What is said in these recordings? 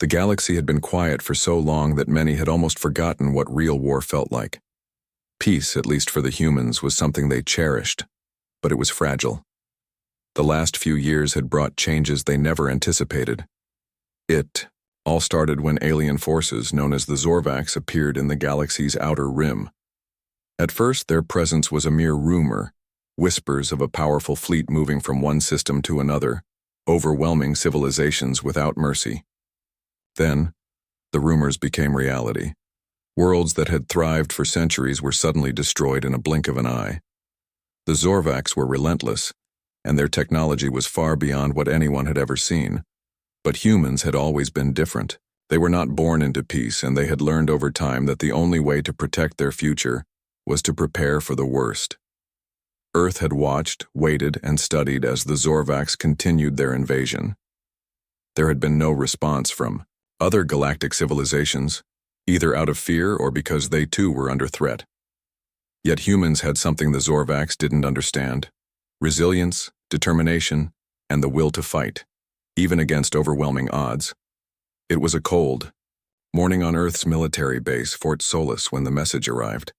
The galaxy had been quiet for so long that many had almost forgotten what real war felt like. Peace, at least for the humans, was something they cherished, but it was fragile. The last few years had brought changes they never anticipated. It all started when alien forces known as the Zorvax appeared in the galaxy's outer rim. At first, their presence was a mere rumor, whispers of a powerful fleet moving from one system to another, overwhelming civilizations without mercy. Then, the rumors became reality. Worlds that had thrived for centuries were suddenly destroyed in a blink of an eye. The Zorvax were relentless, and their technology was far beyond what anyone had ever seen. But humans had always been different. They were not born into peace, and they had learned over time that the only way to protect their future was to prepare for the worst. Earth had watched, waited, and studied as the Zorvax continued their invasion. There had been no response from other galactic civilizations, either out of fear or because they too were under threat. Yet humans had something the Zorvax didn't understand: resilience, determination, and the will to fight, even against overwhelming odds. It was a cold morning on Earth's military base, Fort Solis, when the message arrived.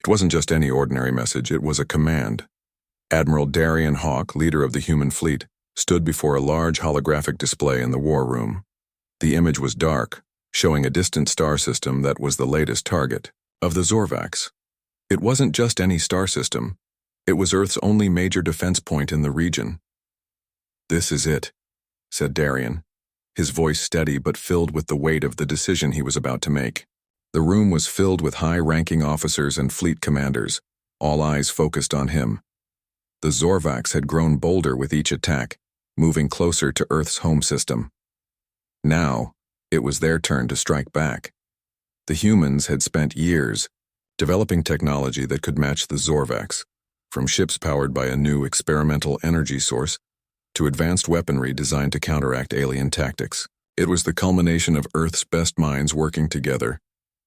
It wasn't just any ordinary message, it was a command. Admiral Darian Hawk, leader of the human fleet, stood before a large holographic display in the war room. The image was dark, showing a distant star system that was the latest target of the Zorvax. It wasn't just any star system. It was Earth's only major defense point in the region. "This is it," said Darian, his voice steady but filled with the weight of the decision he was about to make. The room was filled with high-ranking officers and fleet commanders, all eyes focused on him. The Zorvax had grown bolder with each attack, moving closer to Earth's home system. Now, it was their turn to strike back. The humans had spent years developing technology that could match the Zorvax, from ships powered by a new experimental energy source to advanced weaponry designed to counteract alien tactics. It was the culmination of Earth's best minds working together,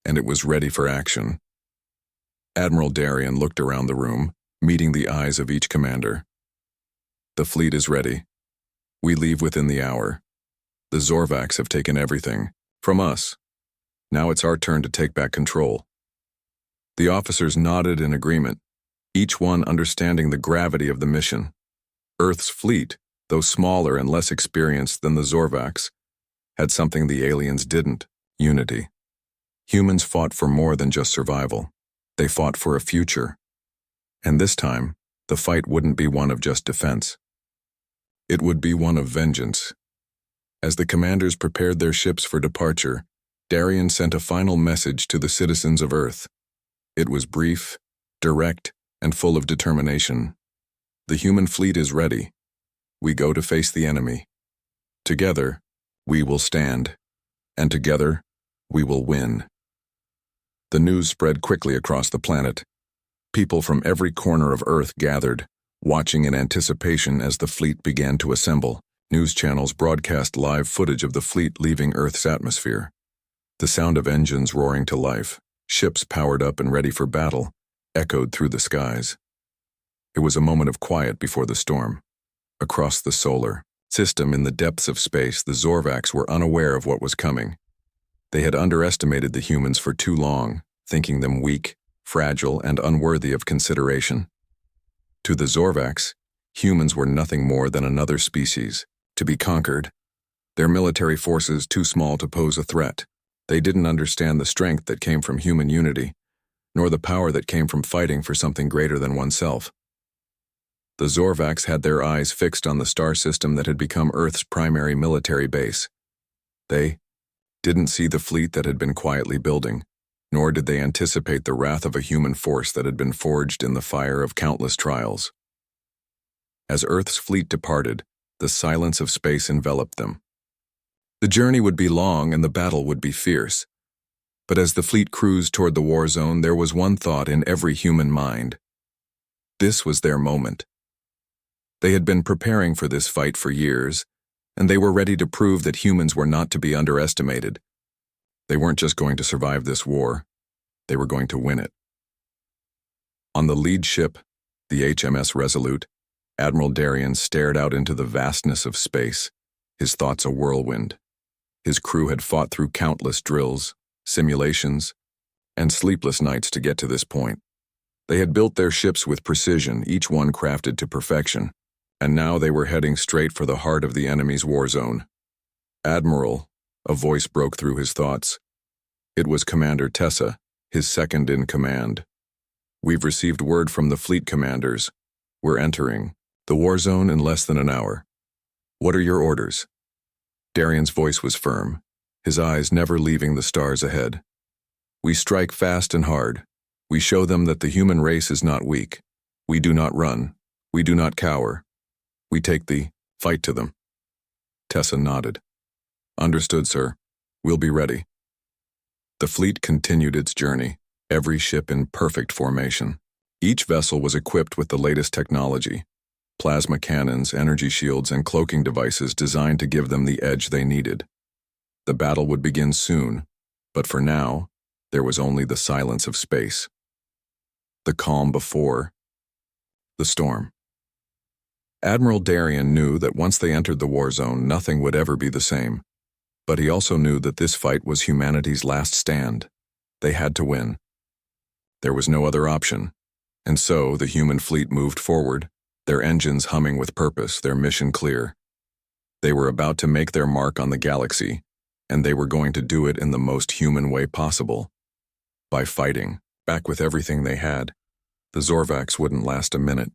and it was ready for action. Admiral Darian looked around the room, meeting the eyes of each commander. "The fleet is ready. We leave within the hour. The Zorvax have taken everything from us. Now it's our turn to take back control." The officers nodded in agreement, each one understanding the gravity of the mission. Earth's fleet, though smaller and less experienced than the Zorvax, had something the aliens didn't: unity. Humans fought for more than just survival. They fought for a future. And this time, the fight wouldn't be one of just defense. It would be one of vengeance. As the commanders prepared their ships for departure, Darian sent a final message to the citizens of Earth. It was brief, direct, and full of determination. "The human fleet is ready. We go to face the enemy. Together, we will stand. And together, we will win." The news spread quickly across the planet. People from every corner of Earth gathered, watching in anticipation as the fleet began to assemble. News channels broadcast live footage of the fleet leaving Earth's atmosphere. The sound of engines roaring to life, ships powered up and ready for battle, echoed through the skies. It was a moment of quiet before the storm. Across the solar system in the depths of space, the Zorvax were unaware of what was coming. They had underestimated the humans for too long, thinking them weak, fragile, and unworthy of consideration. To the Zorvax, humans were nothing more than another species, to be conquered. Their military forces too small to pose a threat. They didn't understand the strength that came from human unity, nor the power that came from fighting for something greater than oneself. The Zorvax had their eyes fixed on the star system that had become Earth's primary military base. They didn't see the fleet that had been quietly building, nor did they anticipate the wrath of a human force that had been forged in the fire of countless trials. As Earth's fleet departed, the silence of space enveloped them. The journey would be long and the battle would be fierce. But as the fleet cruised toward the war zone, there was one thought in every human mind. This was their moment. They had been preparing for this fight for years, and they were ready to prove that humans were not to be underestimated. They weren't just going to survive this war, they were going to win it. On the lead ship, the HMS Resolute, Admiral Darian stared out into the vastness of space, his thoughts a whirlwind. His crew had fought through countless drills, simulations, and sleepless nights to get to this point. They had built their ships with precision, each one crafted to perfection, and now they were heading straight for the heart of the enemy's war zone. "Admiral," a voice broke through his thoughts. It was Commander Tessa, his second in command. "We've received word from the fleet commanders. We're entering the war zone in less than an hour. What are your orders?" Darian's voice was firm, his eyes never leaving the stars ahead. "We strike fast and hard. We show them that the human race is not weak. We do not run. We do not cower. We take the fight to them." Tessa nodded. "Understood, sir. We'll be ready." The fleet continued its journey, every ship in perfect formation. Each vessel was equipped with the latest technology: plasma cannons, energy shields, and cloaking devices designed to give them the edge they needed. The battle would begin soon, but for now, there was only the silence of space. The calm before the storm. Admiral Darian knew that once they entered the war zone, nothing would ever be the same. But he also knew that this fight was humanity's last stand. They had to win. There was no other option. And so the human fleet moved forward, their engines humming with purpose, their mission clear. They were about to make their mark on the galaxy, and they were going to do it in the most human way possible. By fighting, back with everything they had. The Zorvax wouldn't last a minute.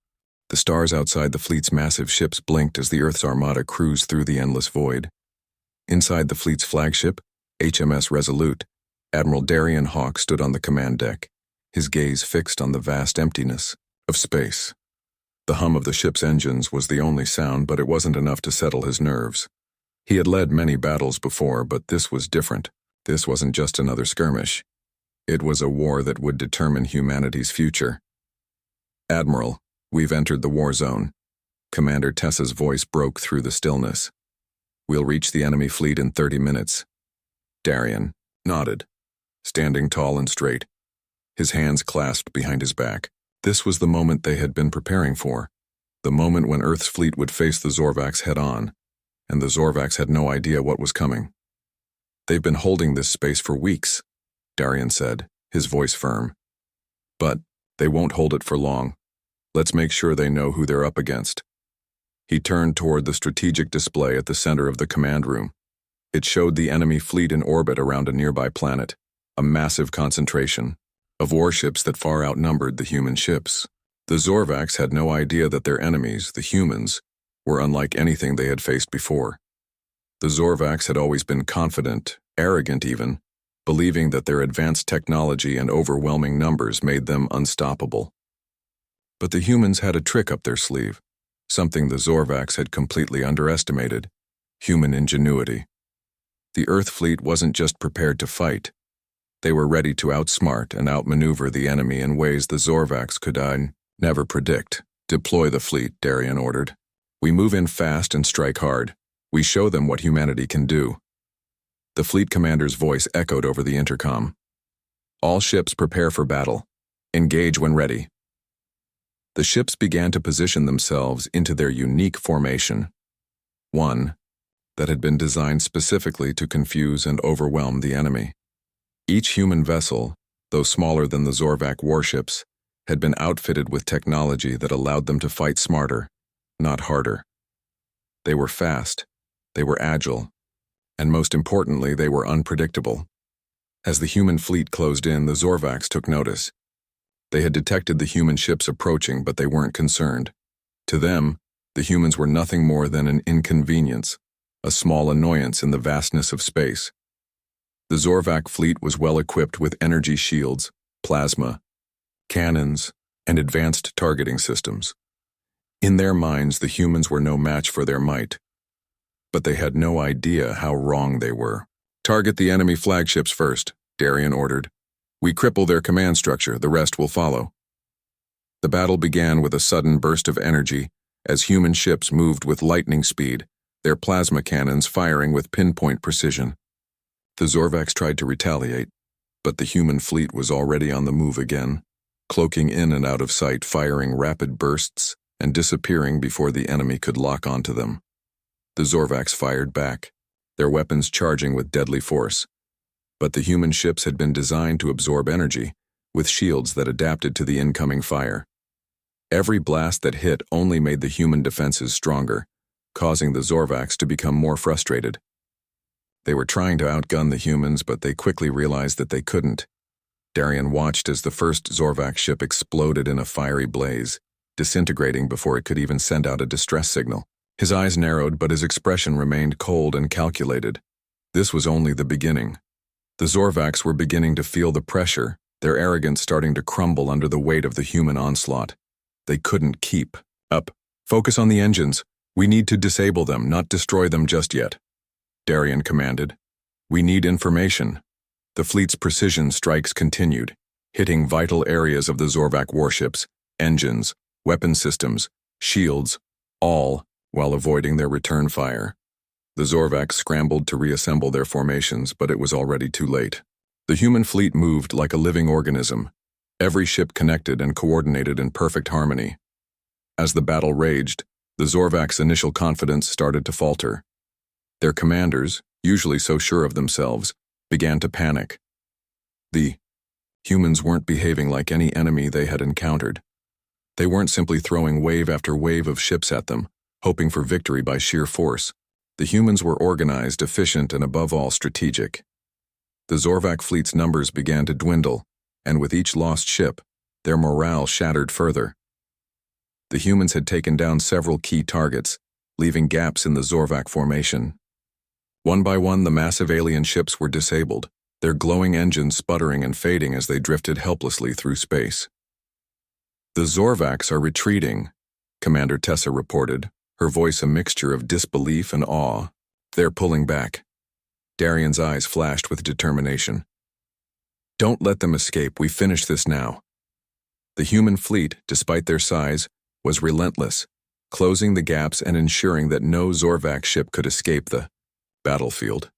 The stars outside the fleet's massive ships blinked as the Earth's armada cruised through the endless void. Inside the fleet's flagship, HMS Resolute, Admiral Darian Hawk stood on the command deck, his gaze fixed on the vast emptiness of space. The hum of the ship's engines was the only sound, but it wasn't enough to settle his nerves. He had led many battles before, but this was different. This wasn't just another skirmish. It was a war that would determine humanity's future. "Admiral, we've entered the war zone." Commander Tessa's voice broke through the stillness. "We'll reach the enemy fleet in 30 minutes. Darian nodded, standing tall and straight, his hands clasped behind his back. This was the moment they had been preparing for, the moment when Earth's fleet would face the Zorvax head-on, and the Zorvax had no idea what was coming. "They've been holding this space for weeks," Darian said, his voice firm. "But they won't hold it for long. Let's make sure they know who they're up against." He turned toward the strategic display at the center of the command room. It showed the enemy fleet in orbit around a nearby planet, a massive concentration of warships that far outnumbered the human ships. The Zorvax had no idea that their enemies, the humans, were unlike anything they had faced before. The Zorvax had always been confident, arrogant even, believing that their advanced technology and overwhelming numbers made them unstoppable. But the humans had a trick up their sleeve, something the Zorvax had completely underestimated: human ingenuity. The Earth fleet wasn't just prepared to fight. They were ready to outsmart and outmaneuver the enemy in ways the Zorvax could never predict. "Deploy the fleet," Darian ordered. "We move in fast and strike hard. We show them what humanity can do." The fleet commander's voice echoed over the intercom. "All ships prepare for battle. Engage when ready." The ships began to position themselves into their unique formation, one that had been designed specifically to confuse and overwhelm the enemy. Each human vessel, though smaller than the Zorvac warships, had been outfitted with technology that allowed them to fight smarter, not harder. They were fast, they were agile, and most importantly, they were unpredictable. As the human fleet closed in, the Zorvacs took notice. They had detected the human ships approaching, but they weren't concerned. To them, the humans were nothing more than an inconvenience, a small annoyance in the vastness of space. The Zorvac fleet was well equipped with energy shields, plasma, cannons, and advanced targeting systems. In their minds, the humans were no match for their might. But they had no idea how wrong they were. "Target the enemy flagships first," Darian ordered. "We cripple their command structure, the rest will follow." The battle began with a sudden burst of energy as human ships moved with lightning speed, their plasma cannons firing with pinpoint precision. The Zorvacs tried to retaliate, but the human fleet was already on the move again, cloaking in and out of sight, firing rapid bursts and disappearing before the enemy could lock onto them. The Zorvacs fired back, their weapons charging with deadly force. But the human ships had been designed to absorb energy, with shields that adapted to the incoming fire. Every blast that hit only made the human defenses stronger, causing the Zorvax to become more frustrated. They were trying to outgun the humans, but they quickly realized that they couldn't. Darian watched as the first Zorvax ship exploded in a fiery blaze, disintegrating before it could even send out a distress signal. His eyes narrowed, but his expression remained cold and calculated. This was only the beginning. The Zorvax were beginning to feel the pressure, their arrogance starting to crumble under the weight of the human onslaught. They couldn't keep up. "Focus on the engines. We need to disable them, not destroy them just yet," Darian commanded. "We need information." The fleet's precision strikes continued, hitting vital areas of the Zorvax warships, engines, weapon systems, shields, all while avoiding their return fire. The Zorvax scrambled to reassemble their formations, but it was already too late. The human fleet moved like a living organism, every ship connected and coordinated in perfect harmony. As the battle raged, the Zorvax's initial confidence started to falter. Their commanders, usually so sure of themselves, began to panic. The humans weren't behaving like any enemy they had encountered. They weren't simply throwing wave after wave of ships at them, hoping for victory by sheer force. The humans were organized, efficient, and above all strategic. The Zorvax fleet's numbers began to dwindle, and with each lost ship, their morale shattered further. The humans had taken down several key targets, leaving gaps in the Zorvax formation. One by one, the massive alien ships were disabled, their glowing engines sputtering and fading as they drifted helplessly through space. "The Zorvax are retreating," Commander Tessa reported, her voice a mixture of disbelief and awe. "They're pulling back." Darian's eyes flashed with determination. "Don't let them escape. We finish this now." The human fleet, despite their size, was relentless, closing the gaps and ensuring that no Zorvax ship could escape the battlefield.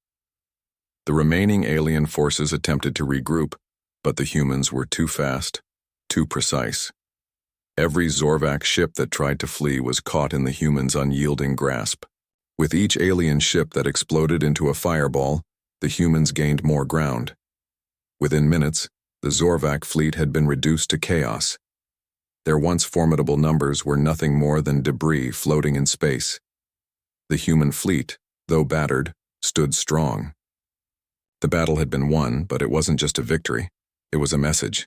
The remaining alien forces attempted to regroup, but the humans were too fast, too precise. Every Zorvax ship that tried to flee was caught in the humans' unyielding grasp. With each alien ship that exploded into a fireball, the humans gained more ground. Within minutes, the Zorvax fleet had been reduced to chaos. Their once formidable numbers were nothing more than debris floating in space. The human fleet, though battered, stood strong. The battle had been won, but it wasn't just a victory. It was a message.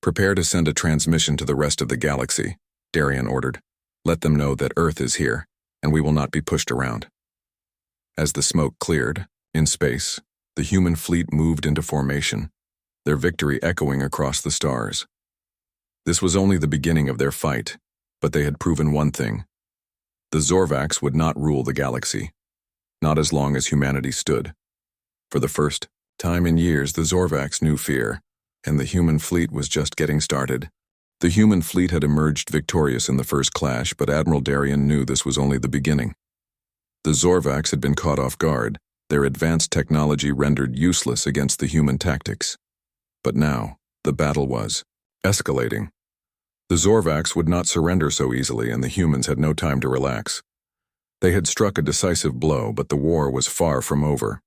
"Prepare to send a transmission to the rest of the galaxy," Darian ordered. "Let them know that Earth is here, and we will not be pushed around." As the smoke cleared, in space, the human fleet moved into formation, their victory echoing across the stars. This was only the beginning of their fight, but they had proven one thing. The Zorvax would not rule the galaxy, not as long as humanity stood. For the first time in years, the Zorvax knew fear, and the human fleet was just getting started. The human fleet had emerged victorious in the first clash, but Admiral Darian knew this was only the beginning. The Zorvax had been caught off guard, their advanced technology rendered useless against the human tactics. But now, the battle was escalating. The Zorvax would not surrender so easily, and the humans had no time to relax. They had struck a decisive blow, but the war was far from over.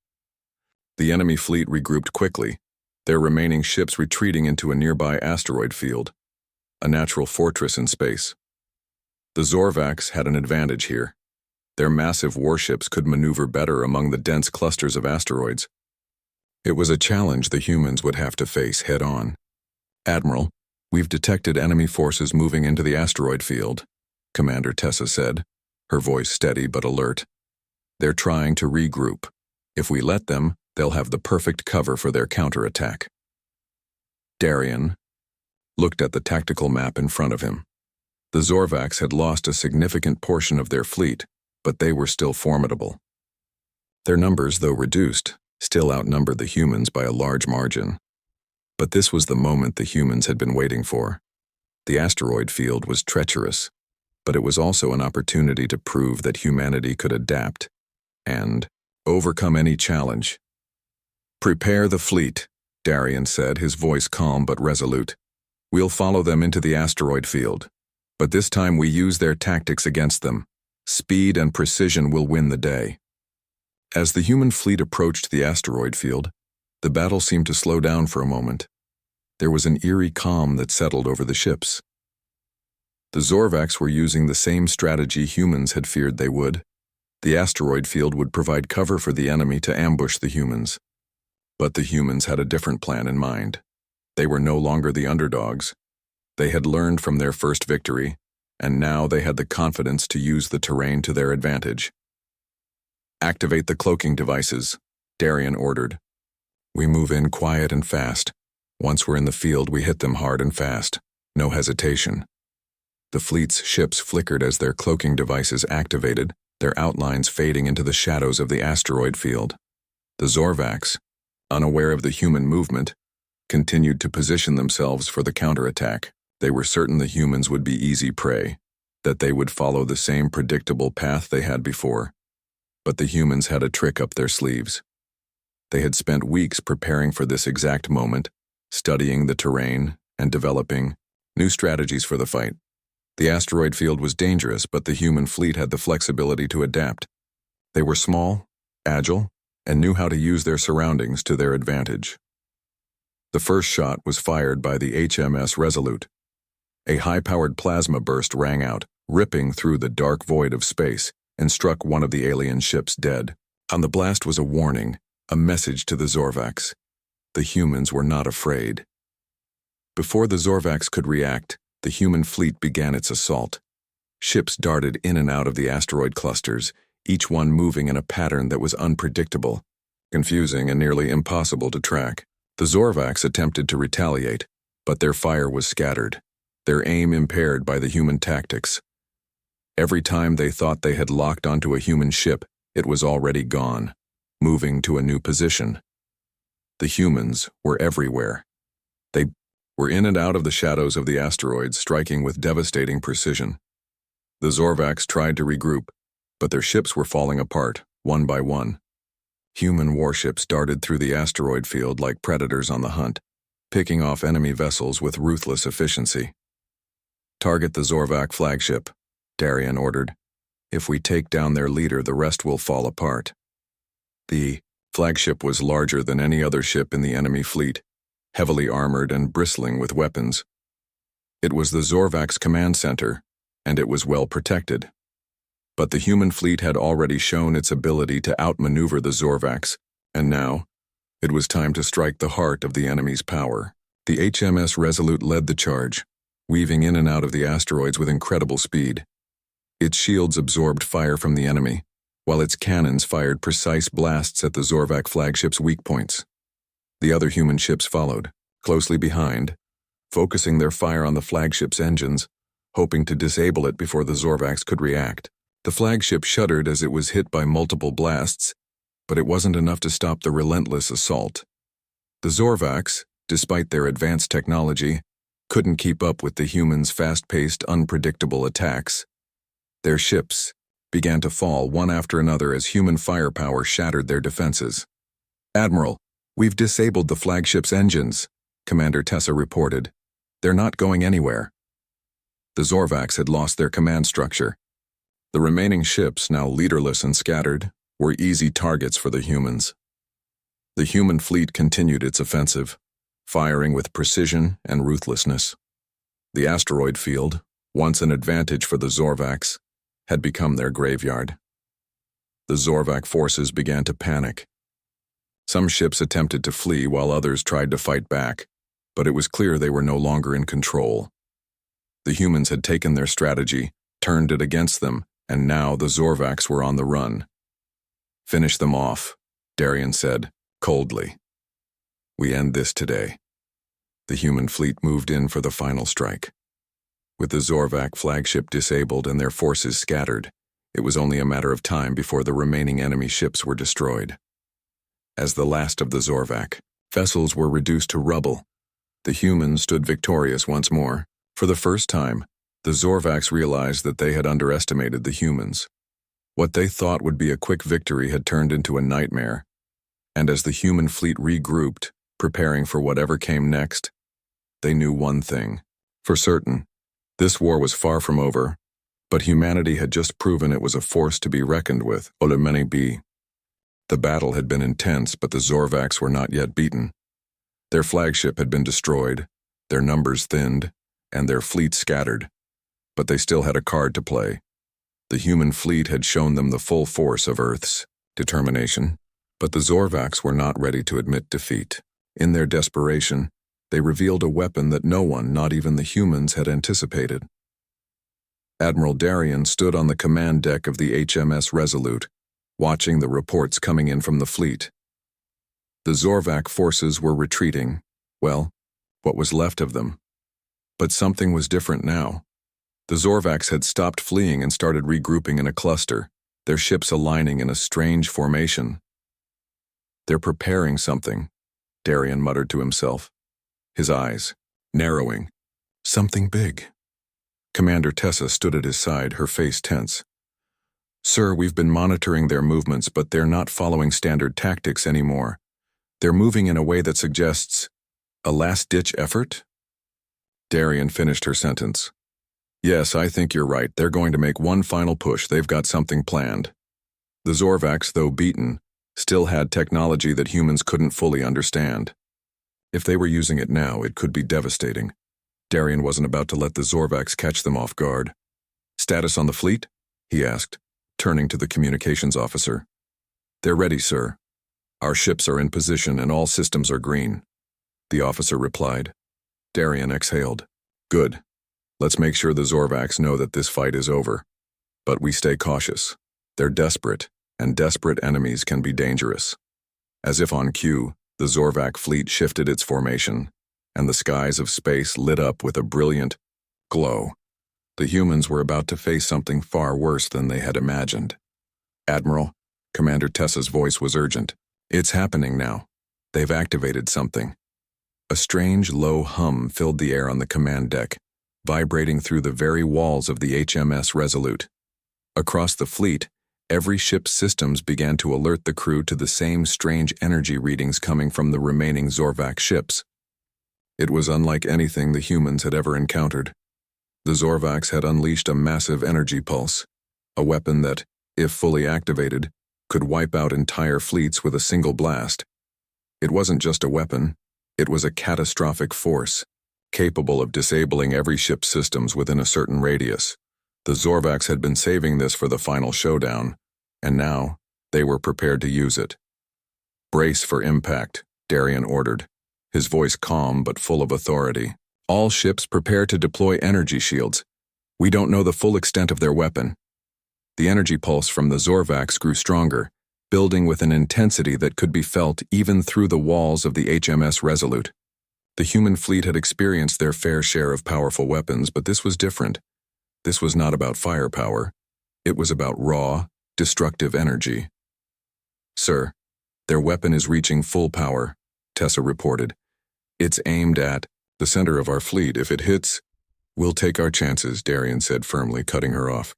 The enemy fleet regrouped quickly, their remaining ships retreating into a nearby asteroid field, a natural fortress in space. The Zorvax had an advantage here. Their massive warships could maneuver better among the dense clusters of asteroids. It was a challenge the humans would have to face head-on. "Admiral, we've detected enemy forces moving into the asteroid field," Commander Tessa said, her voice steady but alert. "They're trying to regroup. If we let them, they'll have the perfect cover for their counterattack." Darian looked at the tactical map in front of him. The Zorvax had lost a significant portion of their fleet, but they were still formidable. Their numbers, though reduced, still outnumbered the humans by a large margin. But this was the moment the humans had been waiting for. The asteroid field was treacherous, but it was also an opportunity to prove that humanity could adapt and overcome any challenge. "Prepare the fleet," Darian said, his voice calm but resolute. "We'll follow them into the asteroid field, but this time we use their tactics against them. Speed and precision will win the day." As the human fleet approached the asteroid field, the battle seemed to slow down for a moment. There was an eerie calm that settled over the ships. The Zorvacs were using the same strategy humans had feared they would. The asteroid field would provide cover for the enemy to ambush the humans. But the humans had a different plan in mind. They were no longer the underdogs. They had learned from their first victory, and now they had the confidence to use the terrain to their advantage. "Activate the cloaking devices," Darian ordered. "We move in quiet and fast. Once we're in the field, we hit them hard and fast. No hesitation." The fleet's ships flickered as their cloaking devices activated, their outlines fading into the shadows of the asteroid field. The Zorvacs, unaware of the human movement, continued to position themselves for the counterattack. They were certain the humans would be easy prey, that they would follow the same predictable path they had before. But the humans had a trick up their sleeves. They had spent weeks preparing for this exact moment, studying the terrain and developing new strategies for the fight. The asteroid field was dangerous, but the human fleet had the flexibility to adapt. They were small, agile, and knew how to use their surroundings to their advantage. The first shot was fired by the HMS Resolute. A high-powered plasma burst rang out, ripping through the dark void of space, and struck one of the alien ships dead. On the blast was a warning, a message to the Zorvacs. The humans were not afraid. Before the Zorvacs could react, the human fleet began its assault. Ships darted in and out of the asteroid clusters, each one moving in a pattern that was unpredictable, confusing and nearly impossible to track. The Zorvacs attempted to retaliate, but their fire was scattered, their aim impaired by the human tactics. Every time they thought they had locked onto a human ship, it was already gone, moving to a new position. The humans were everywhere. They were in and out of the shadows of the asteroids, striking with devastating precision. The Zorvacs tried to regroup, but their ships were falling apart, one by one. Human warships darted through the asteroid field like predators on the hunt, picking off enemy vessels with ruthless efficiency. "Target the Zorvac flagship," Darian ordered. "If we take down their leader, the rest will fall apart." The flagship was larger than any other ship in the enemy fleet, heavily armored and bristling with weapons. It was the Zorvac's command center, and it was well protected. But the human fleet had already shown its ability to outmaneuver the Zorvacs, and now, it was time to strike the heart of the enemy's power. The HMS Resolute led the charge, weaving in and out of the asteroids with incredible speed. Its shields absorbed fire from the enemy, while its cannons fired precise blasts at the Zorvac flagship's weak points. The other human ships followed, closely behind, focusing their fire on the flagship's engines, hoping to disable it before the Zorvacs could react. The flagship shuddered as it was hit by multiple blasts, but it wasn't enough to stop the relentless assault. The Zorvacs, despite their advanced technology, couldn't keep up with the humans' fast-paced, unpredictable attacks. Their ships began to fall one after another as human firepower shattered their defenses. "Admiral, we've disabled the flagship's engines," Commander Tessa reported. "They're not going anywhere." The Zorvacs had lost their command structure. The remaining ships, now leaderless and scattered, were easy targets for the humans. The human fleet continued its offensive, firing with precision and ruthlessness. The asteroid field, once an advantage for the Zorvacs, had become their graveyard. The Zorvac forces began to panic. Some ships attempted to flee while others tried to fight back, but it was clear they were no longer in control. The humans had taken their strategy, turned it against them, and now the Zorvacs were on the run. "Finish them off," Darian said, coldly. "We end this today." The human fleet moved in for the final strike. With the Zorvac flagship disabled and their forces scattered, it was only a matter of time before the remaining enemy ships were destroyed. As the last of the Zorvac vessels were reduced to rubble, the humans stood victorious once more. For the first time, the Zorvacs realized that they had underestimated the humans. What they thought would be a quick victory had turned into a nightmare, and as the human fleet regrouped, preparing for whatever came next, they knew one thing. For certain, this war was far from over, but humanity had just proven it was a force to be reckoned with. The battle had been intense, but the Zorvacs were not yet beaten. Their flagship had been destroyed, their numbers thinned, and their fleet scattered. But they still had a card to play. The human fleet had shown them the full force of Earth's determination, but the Zorvacs were not ready to admit defeat. In their desperation, they revealed a weapon that no one, not even the humans, had anticipated. Admiral Darien stood on the command deck of the HMS Resolute, watching the reports coming in from the fleet. The Zorvac forces were retreating, well, what was left of them. But something was different now. The Zorvacs had stopped fleeing and started regrouping in a cluster, their ships aligning in a strange formation. "They're preparing something," Darien muttered to himself, his eyes narrowing. "Something big." Commander Tessa stood at his side, her face tense. "Sir, we've been monitoring their movements, but they're not following standard tactics anymore. They're moving in a way that suggests a last-ditch effort?" Darien finished her sentence. "Yes, I think you're right. They're going to make one final push. They've got something planned." The Zorvacs, though beaten, still had technology that humans couldn't fully understand. If they were using it now, it could be devastating. Darien wasn't about to let the Zorvacs catch them off guard. "Status on the fleet?" he asked, turning to the communications officer. "They're ready, sir. Our ships are in position and all systems are green," the officer replied. Darien exhaled. "Good. Let's make sure the Zorvacs know that this fight is over. But we stay cautious. They're desperate, and desperate enemies can be dangerous." As if on cue, the Zorvac fleet shifted its formation, and the skies of space lit up with a brilliant glow. The humans were about to face something far worse than they had imagined. "Admiral," Commander Tessa's voice was urgent. "It's happening now. They've activated something." A strange, low hum filled the air on the command deck, vibrating through the very walls of the HMS Resolute. Across the fleet, every ship's systems began to alert the crew to the same strange energy readings coming from the remaining Zorvac ships. It was unlike anything the humans had ever encountered. The Zorvacs had unleashed a massive energy pulse, a weapon that, if fully activated, could wipe out entire fleets with a single blast. It wasn't just a weapon, it was a catastrophic force, capable of disabling every ship's systems within a certain radius. The Zorvacs had been saving this for the final showdown, and now they were prepared to use it. "Brace for impact," Darien ordered, his voice calm but full of authority. "All ships prepare to deploy energy shields. We don't know the full extent of their weapon." The energy pulse from the Zorvacs grew stronger, building with an intensity that could be felt even through the walls of the HMS Resolute. The human fleet had experienced their fair share of powerful weapons, but this was different. This was not about firepower. It was about raw, destructive energy. "Sir, their weapon is reaching full power," Tessa reported. "It's aimed at the center of our fleet. If it hits, we'll take our chances," Darien said firmly, cutting her off.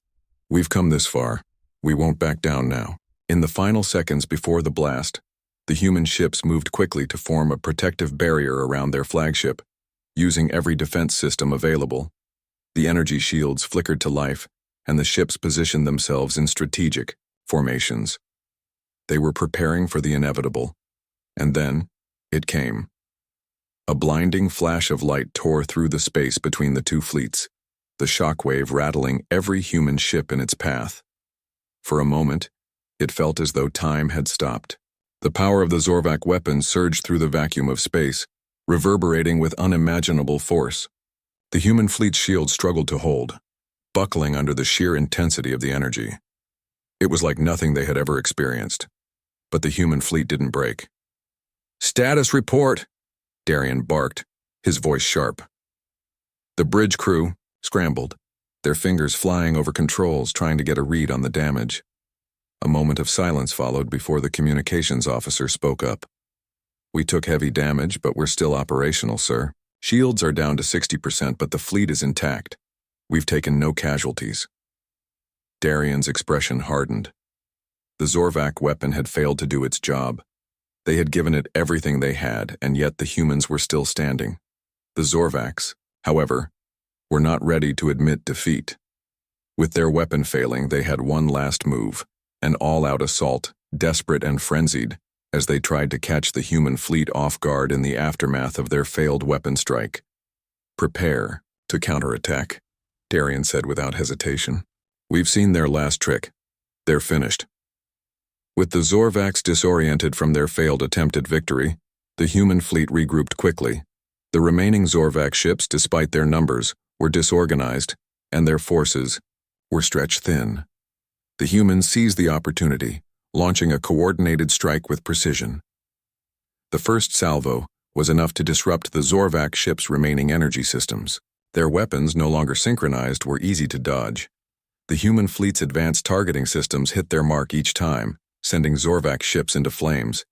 "We've come this far. We won't back down now." In the final seconds before the blast, the human ships moved quickly to form a protective barrier around their flagship, using every defense system available. The energy shields flickered to life, and the ships positioned themselves in strategic formations. They were preparing for the inevitable, and then it came. A blinding flash of light tore through the space between the two fleets, the shockwave rattling every human ship in its path. For a moment, it felt as though time had stopped. The power of the Zorvac weapon surged through the vacuum of space, reverberating with unimaginable force. The human fleet's shield struggled to hold, buckling under the sheer intensity of the energy. It was like nothing they had ever experienced. But the human fleet didn't break. "Status report," Darien barked, his voice sharp. The bridge crew scrambled, their fingers flying over controls trying to get a read on the damage. A moment of silence followed before the communications officer spoke up. "We took heavy damage, but we're still operational, sir. Shields are down to 60%, but the fleet is intact. We've taken no casualties." Darien's expression hardened. The Zorvac weapon had failed to do its job. They had given it everything they had, and yet the humans were still standing. The Zorvacs, however, were not ready to admit defeat. With their weapon failing, they had one last move, an all-out assault desperate and frenzied, as they tried to catch the human fleet off guard in the aftermath of their failed weapon strike. "Prepare to counterattack," Darian said without hesitation. "We've seen their last trick. They're finished." With the Zorvax disoriented from their failed attempt at victory, the human fleet regrouped quickly. The remaining Zorvax ships, despite their numbers, were disorganized, and their forces were stretched thin. The humans seized the opportunity, launching a coordinated strike with precision. The first salvo was enough to disrupt the Zorvax ship's remaining energy systems. Their weapons, no longer synchronized, were easy to dodge. The human fleet's advanced targeting systems hit their mark each time, sending Zorvax ships into flames.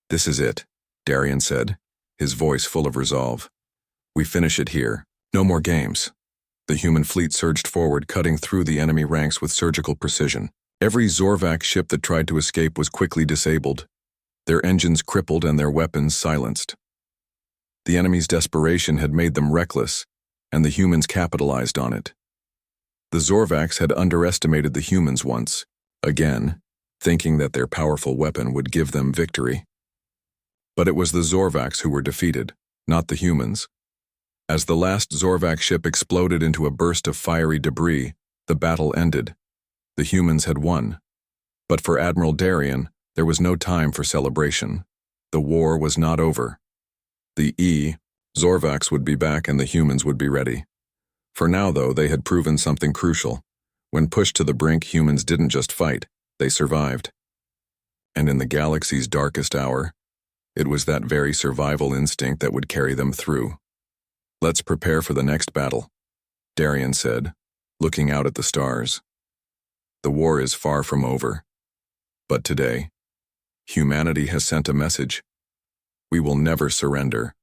"This is it," Darian said, his voice full of resolve. "We finish it here. No more games." The human fleet surged forward, cutting through the enemy ranks with surgical precision. Every Zorvax ship that tried to escape was quickly disabled, their engines crippled and their weapons silenced. The enemy's desperation had made them reckless, and the humans capitalized on it. The Zorvax had underestimated the humans once, again, thinking that their powerful weapon would give them victory. But it was the Zorvax who were defeated, not the humans. As the last Zorvax ship exploded into a burst of fiery debris, the battle ended. The humans had won. But for Admiral Darian, there was no time for celebration. The war was not over. The Zorvax would be back and the humans would be ready. For now, though, they had proven something crucial. When pushed to the brink, humans didn't just fight, they survived. And in the galaxy's darkest hour, it was that very survival instinct that would carry them through. "Let's prepare for the next battle," Darian said, looking out at the stars. "The war is far from over. But today, humanity has sent a message. We will never surrender."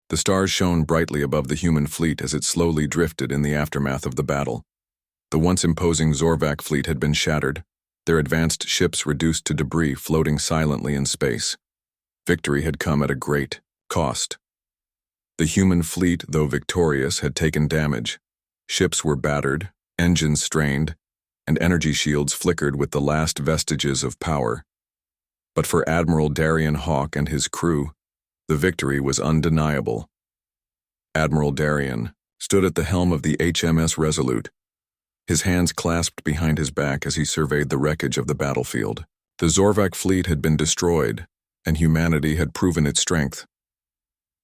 The stars shone brightly above the human fleet as it slowly drifted in the aftermath of the battle. The once imposing Zorvax fleet had been shattered, their advanced ships reduced to debris floating silently in space. Victory had come at a great cost. The human fleet, though victorious, had taken damage. Ships were battered, engines strained, and energy shields flickered with the last vestiges of power. But for Admiral Darian Hawk and his crew, the victory was undeniable. Admiral Darian stood at the helm of the HMS Resolute, his hands clasped behind his back as he surveyed the wreckage of the battlefield. The Zorvax fleet had been destroyed, and humanity had proven its strength.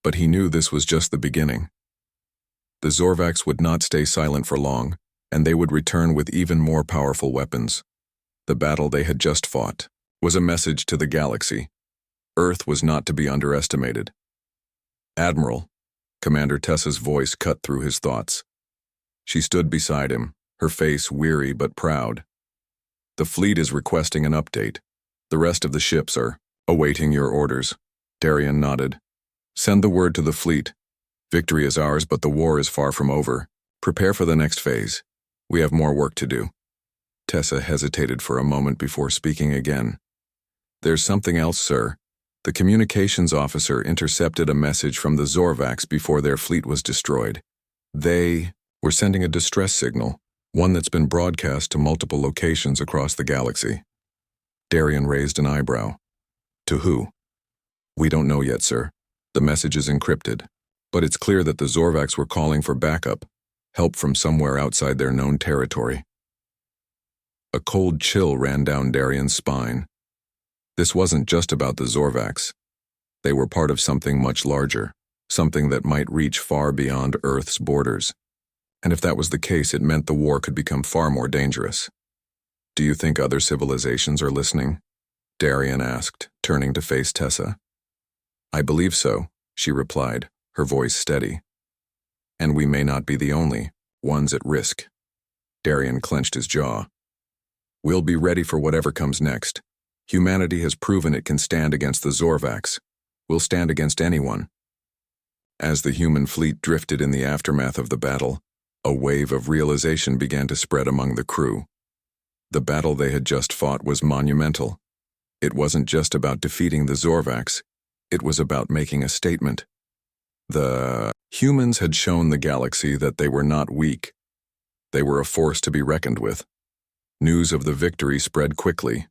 But he knew this was just the beginning. The Zorvax would not stay silent for long, and they would return with even more powerful weapons. The battle they had just fought was a message to the galaxy. Earth was not to be underestimated. "Admiral," Commander Tessa's voice cut through his thoughts. She stood beside him, her face weary but proud. "The fleet is requesting an update. The rest of the ships are awaiting your orders." Darian nodded. "Send the word to the fleet. Victory is ours, but the war is far from over. Prepare for the next phase. We have more work to do." Tessa hesitated for a moment before speaking again. "There's something else, sir. The communications officer intercepted a message from the Zorvax before their fleet was destroyed. They were sending a distress signal, one that's been broadcast to multiple locations across the galaxy." Darian raised an eyebrow. "To who?" "We don't know yet, sir. The message is encrypted, but it's clear that the Zorvax were calling for backup, help from somewhere outside their known territory." A cold chill ran down Darian's spine. This wasn't just about the Zorvax. They were part of something much larger, something that might reach far beyond Earth's borders. And if that was the case, it meant the war could become far more dangerous. "Do you think other civilizations are listening?" Darian asked, turning to face Tessa. "I believe so," she replied, her voice steady. "And we may not be the only ones at risk." Darian clenched his jaw. "We'll be ready for whatever comes next. Humanity has proven it can stand against the Zorvax. We'll stand against anyone." As the human fleet drifted in the aftermath of the battle, a wave of realization began to spread among the crew. The battle they had just fought was monumental. It wasn't just about defeating the Zorvax, it was about making a statement. The humans had shown the galaxy that they were not weak. They were a force to be reckoned with. News of the victory spread quickly.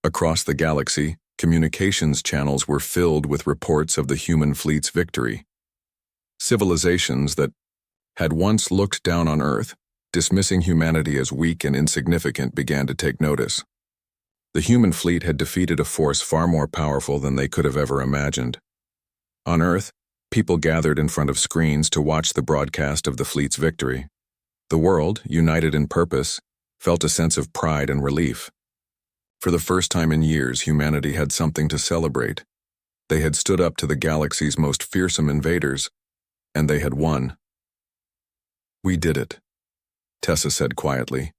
Across the galaxy, communications channels were filled with reports of the human fleet's victory. Civilizations that had once looked down on Earth, dismissing humanity as weak and insignificant, began to take notice. The human fleet had defeated a force far more powerful than they could have ever imagined. On Earth, people gathered in front of screens to watch the broadcast of the fleet's victory. The world, united in purpose, felt a sense of pride and relief. For the first time in years, humanity had something to celebrate. They had stood up to the galaxy's most fearsome invaders, and they had won. "We did it," Tessa said quietly,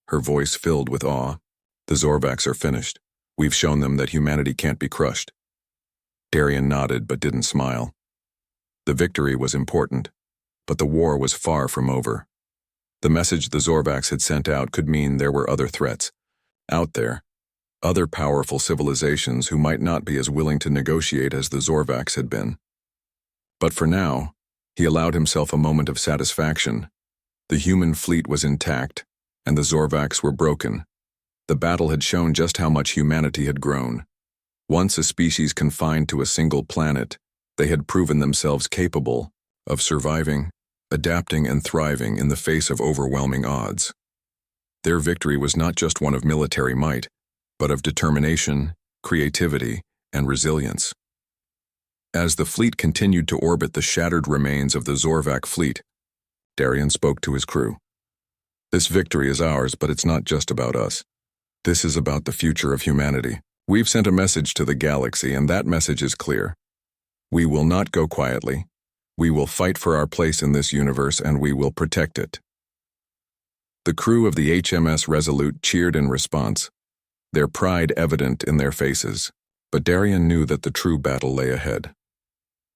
her voice filled with awe. "The Zorvacs are finished. We've shown them that humanity can't be crushed." Darian nodded but didn't smile. The victory was important, but the war was far from over. The message the Zorvacs had sent out could mean there were other threats out there, other powerful civilizations who might not be as willing to negotiate as the Zorvacs had been. But for now, he allowed himself a moment of satisfaction. The human fleet was intact, and the Zorvacs were broken. The battle had shown just how much humanity had grown. Once a species confined to a single planet, they had proven themselves capable of surviving, adapting, and thriving in the face of overwhelming odds. Their victory was not just one of military might, but of determination, creativity, and resilience. As the fleet continued to orbit the shattered remains of the Zorvac fleet, Darian spoke to his crew. "This victory is ours, but it's not just about us. This is about the future of humanity. We've sent a message to the galaxy, and that message is clear. We will not go quietly. We will fight for our place in this universe, and we will protect it." The crew of the HMS Resolute cheered in response, their pride evident in their faces. But Darian knew that the true battle lay ahead.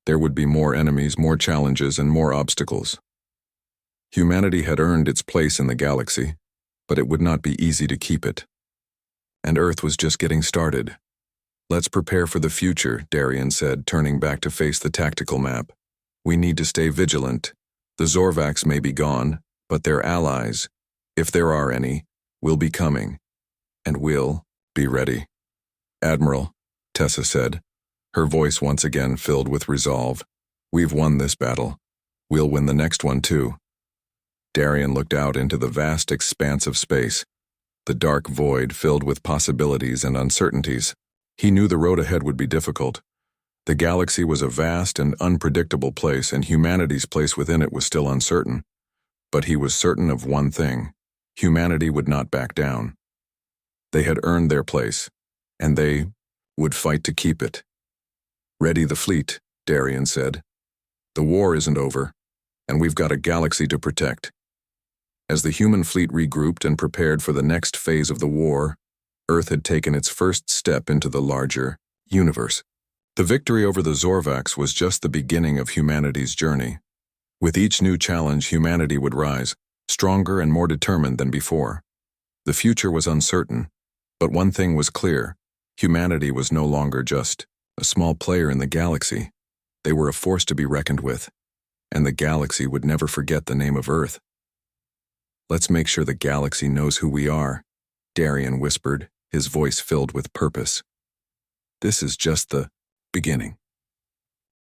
There would be more enemies, more challenges, and more obstacles. Humanity had earned its place in the galaxy, but it would not be easy to keep it. And Earth was just getting started. "Let's prepare for the future," Darian said, turning back to face the tactical map. "We need to stay vigilant. The Zorvacs may be gone, but their allies, if there are any, will be coming. And we'll be ready." "Admiral," Tessa said, her voice once again filled with resolve, "we've won this battle. We'll win the next one too." Darian looked out into the vast expanse of space, the dark void filled with possibilities and uncertainties. He knew the road ahead would be difficult. The galaxy was a vast and unpredictable place, and humanity's place within it was still uncertain. But he was certain of one thing: humanity would not back down. They had earned their place, and they would fight to keep it. "Ready the fleet," Darian said. "The war isn't over, and we've got a galaxy to protect." As the human fleet regrouped and prepared for the next phase of the war, Earth had taken its first step into the larger universe. The victory over the Zorvacs was just the beginning of humanity's journey. With each new challenge, humanity would rise, stronger and more determined than before. The future was uncertain, but one thing was clear: humanity was no longer just a small player in the galaxy. They were a force to be reckoned with, and the galaxy would never forget the name of Earth. "Let's make sure the galaxy knows who we are," Darian whispered, his voice filled with purpose. "This is just the beginning."